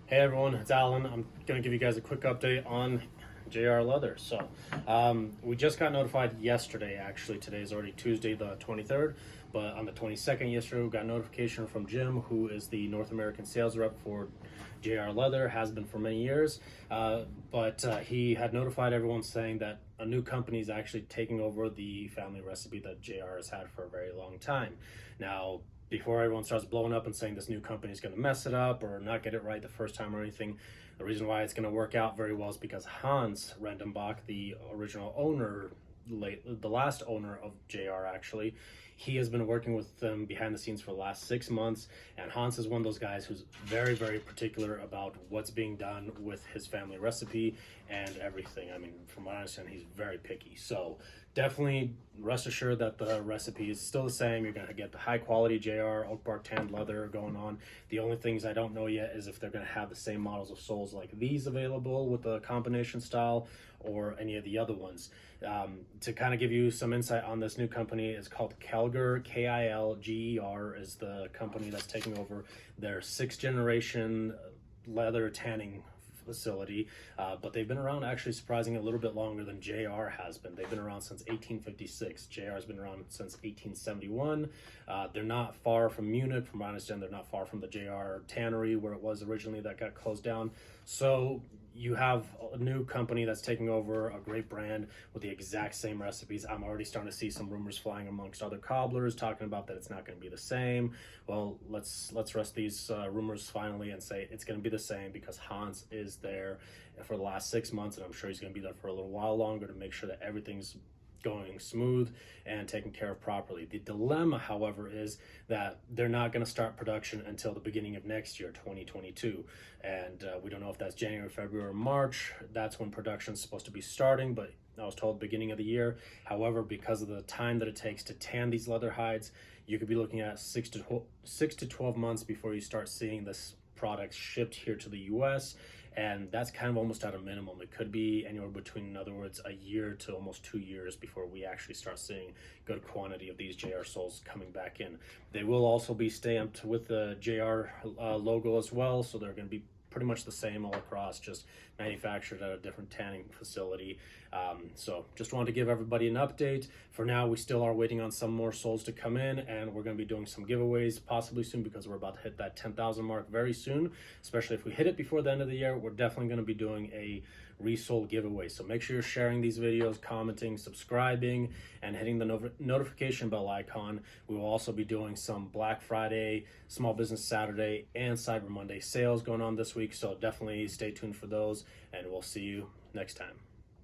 Hey everyone, it's Alan. I'm going to give you guys a quick update on JR Leather. We just got notified yesterday, actually. Today is already Tuesday, the 23rd, but on the 22nd, yesterday, we got notification from Jim, who is the North American sales rep for JR Leather, has been for many years. But he had notified everyone saying that a new company is actually taking over the family recipe that JR has had for a very long time. Now, before everyone starts blowing up and saying this new company is going to mess it up or not get it right the first time or anything, the reason why it's going to work out very well is because Hans Rendenbach, the original owner, the last owner of JR actually, he has been working with them behind the scenes for the last 6 months, and Hans is one of those guys who's very, very particular about what's being done with his family recipe and everything. I mean, from what I understand, he's very picky. So definitely rest assured that the recipe is still the same. You're going to get the high quality JR oak bark tanned leather going on. The only things I don't know yet is if they're going to have the same models of soles like these available with the combination style or any of the other ones. To kind of give you some insight on this new company, it's called Kilger, Kilger is the company that's taking over their 6th generation leather tanning facility, but they've been around actually surprisingly a little bit longer than JR has been. They've been around since 1856. JR has been around since 1871. They're not far from Munich. From what I understand, they're not far from the JR tannery where it was originally that got closed down. So you have a new company that's taking over a great brand with the exact same recipes. I'm already starting to see some rumors flying amongst other cobblers talking about that it's not going to be the same. Well, let's rest these rumors finally and say it's going to be the same because Hans is there for the last 6 months, and I'm sure he's going to be there for a little while longer to make sure that everything's going smooth and taken care of properly. The dilemma, however, is that they're not going to start production until the beginning of next year, 2022. And we don't know if that's January, February, or March. That's when production's supposed to be starting, but I was told beginning of the year. However, because of the time that it takes to tan these leather hides, you could be looking at 6 to 12 months before you start seeing this product shipped here to the US, and that's kind of almost at a minimum. It could be anywhere between, in other words, a year to almost 2 years before we actually start seeing good quantity of these JR soles coming back in. They will also be stamped with the JR logo as well, so they're going to be pretty much the same all across, just manufactured at a different tanning facility. So just wanted to give everybody an update. For now, we still are waiting on some more soles to come in, and we're going to be doing some giveaways possibly soon because we're about to hit that 10,000 mark very soon. Especially if we hit it before the end of the year, we're definitely going to be doing a resold giveaway. So make sure you're sharing these videos, commenting, subscribing, and hitting the notification bell icon. We will also be doing some Black Friday, Small Business Saturday, and Cyber Monday sales going on this week. So definitely stay tuned for those, and we'll see you next time.